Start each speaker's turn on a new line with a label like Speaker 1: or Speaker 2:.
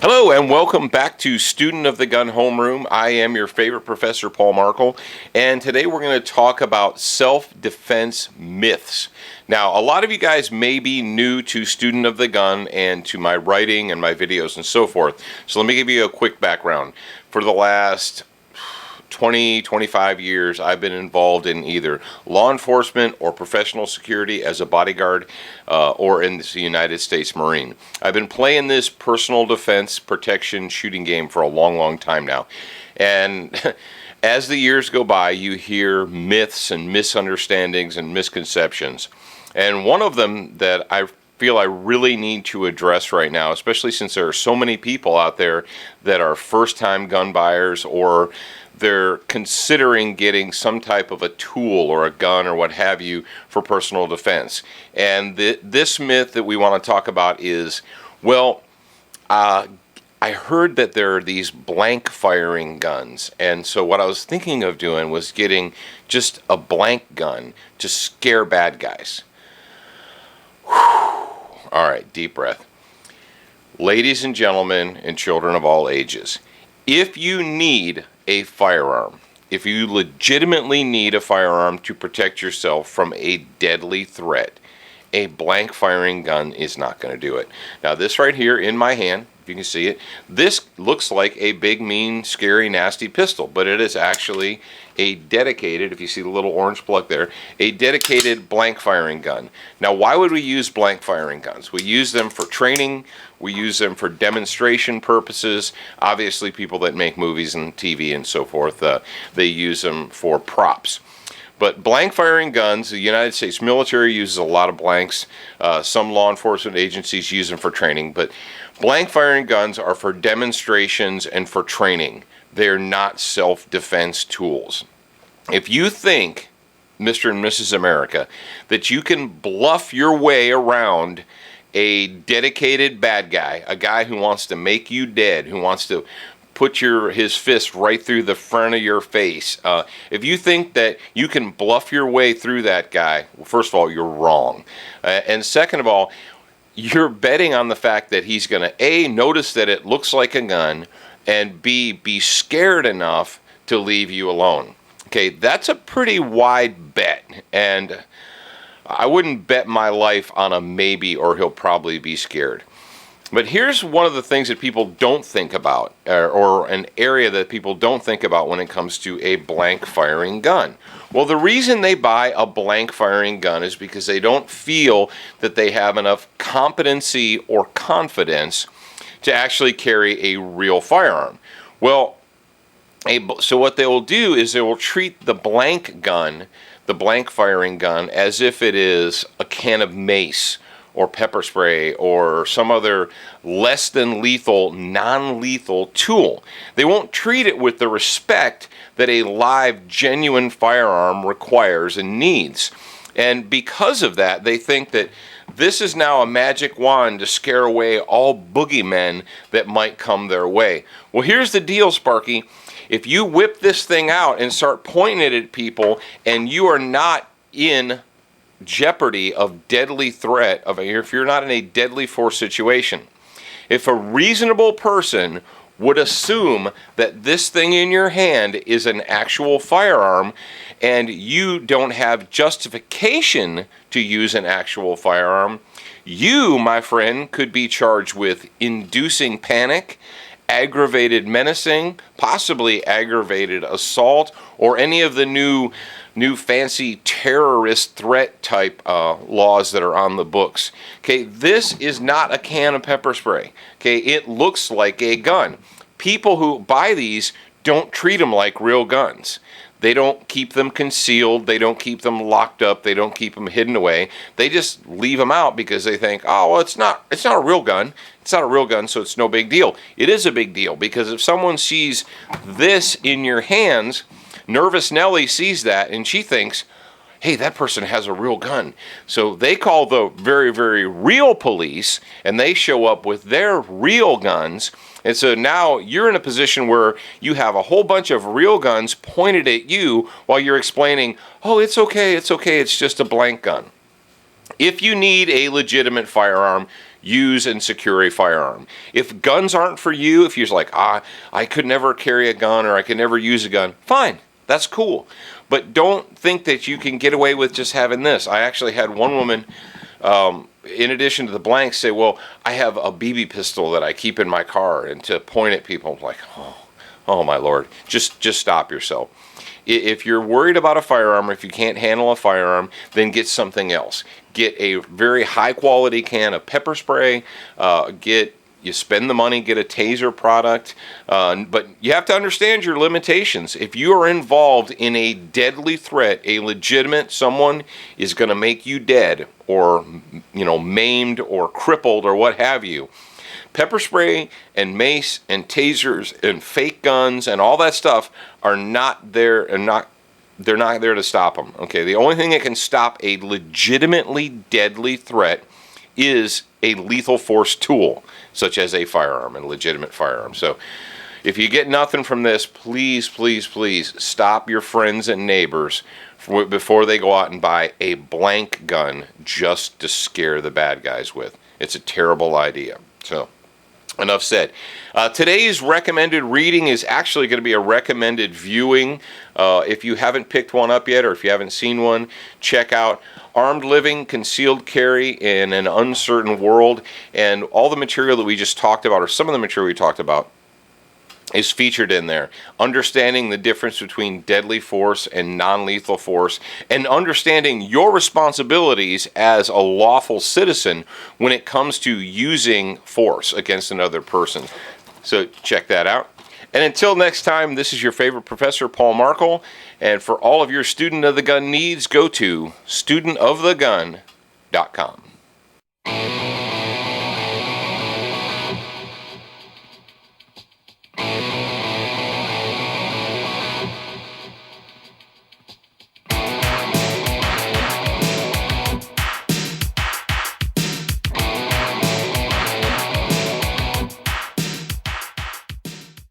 Speaker 1: Hello and welcome back to Student of the Gun Homeroom. I am your favorite professor, Paul Markle, and today we're going to talk about self-defense myths. Now, a lot of you guys may be new to Student of the Gun and to my writing and my videos and so forth, so let me give you a quick background. For the last 25 years, I've been involved in either law enforcement or professional security as a bodyguard or in the United States Marine. I've been playing this personal defense protection shooting game for a long time now. And as the years go by, you hear myths and misunderstandings and misconceptions. And one of them that I feel I really need to address right now, especially since there are so many people out there that are first-time gun buyers, or they're considering getting some type of a tool or a gun or what have you for personal defense. And this myth that we want to talk about is, well, I heard that there are these blank firing guns, and so what I was thinking of doing was getting just a blank gun to scare bad guys. All right, deep breath. Ladies and gentlemen and children of all ages, if you need a firearm, if you legitimately need a firearm to protect yourself from a deadly threat, a blank firing gun is not going to do it. Now, this right here in my hand, if you can see it, this looks like a big, mean, scary, nasty pistol, but it is actually a dedicated, if you see the little orange plug there, a dedicated blank firing gun. Now, why would we use blank firing guns? We use them for training, we use them for demonstration purposes. Obviously, people that make movies and TV and so forth, they use them for props. But blank firing guns, the United States military uses a lot of blanks. Some law enforcement agencies use them for training, but blank firing guns are for demonstrations and for training. They're not self-defense tools. If you think, Mr. and Mrs. America, that you can bluff your way around a dedicated bad guy, a guy who wants to make you dead, who wants to put his fist right through the front of your face, if you think that you can bluff your way through that guy, well, first of all, you're wrong. And second of all, you're betting on the fact that he's going to, A, notice that it looks like a gun, and B, be scared enough to leave you alone. Okay, that's a pretty wide bet, and I wouldn't bet my life on a maybe or he'll probably be scared. But here's one of the things that people don't think about, or an area that people don't think about when it comes to a blank firing gun. Well, the reason they buy a blank firing gun is because they don't feel that they have enough competency or confidence to actually carry a real firearm. Well, so what they will do is they will treat the blank gun, the blank firing gun, as if it is a can of mace or pepper spray or some other less than lethal, non-lethal tool. They won't treat it with the respect that a live, genuine firearm requires and needs. And because of that, they think that this is now a magic wand to scare away all boogeymen that might come their way. Well, here's the deal, Sparky. If you whip this thing out and start pointing it at people and you are not in jeopardy of deadly threat, if you're not in a deadly force situation, if a reasonable person would assume that this thing in your hand is an actual firearm and you don't have justification to use an actual firearm, you, my friend, could be charged with inducing panic, aggravated menacing, possibly aggravated assault, or any of the new fancy terrorist threat type laws that are on the books. Okay, this is not a can of pepper spray. Okay, it looks like a gun. People who buy these don't treat them like real guns. They don't keep them concealed. They don't keep them locked up. They don't keep them hidden away. They just leave them out because they think, oh, well, it's not a real gun. It's not a real gun, so it's no big deal. It is a big deal because if someone sees this in your hands, Nervous Nellie sees that and she thinks, hey, that person has a real gun. So they call the very, very real police and they show up with their real guns. And so now you're in a position where you have a whole bunch of real guns pointed at you while you're explaining, oh, it's okay, it's just a blank gun. If you need a legitimate firearm, use and secure a firearm. If guns aren't for you, if you're like, I could never carry a gun or I could never use a gun, fine, that's cool. But don't think that you can get away with just having this. I actually had one woman, in addition to the blanks, say, well, I have a BB pistol that I keep in my car, and to point at people. I'm like, oh my Lord, just stop yourself. If you're worried about a firearm, if you can't handle a firearm, then get something else. Get a very high quality can of pepper spray. You spend the money, get a taser product, but you have to understand your limitations. If you are involved in a deadly threat, a legitimate, someone is going to make you dead or maimed or crippled or what have you, pepper spray and mace and tasers and fake guns and all that stuff are not there, and they're not there to stop them. Okay, the only thing that can stop a legitimately deadly threat is a lethal force tool, such as a firearm, a legitimate firearm. So if you get nothing from this, please, please, please stop your friends and neighbors before they go out and buy a blank gun just to scare the bad guys with. It's a terrible idea. So enough said. Today's recommended reading is actually going to be a recommended viewing. If you haven't picked one up yet, or if you haven't seen one, check out Armed Living, Concealed Carry in an Uncertain World. And all the material that we just talked about, or some of the material we talked about, is featured in there. Understanding the difference between deadly force and non-lethal force, and understanding your responsibilities as a lawful citizen when it comes to using force against another person. So check that out. And until next time, this is your favorite professor, Paul Markel. And for all of your Student of the Gun needs, go to studentofthegun.com.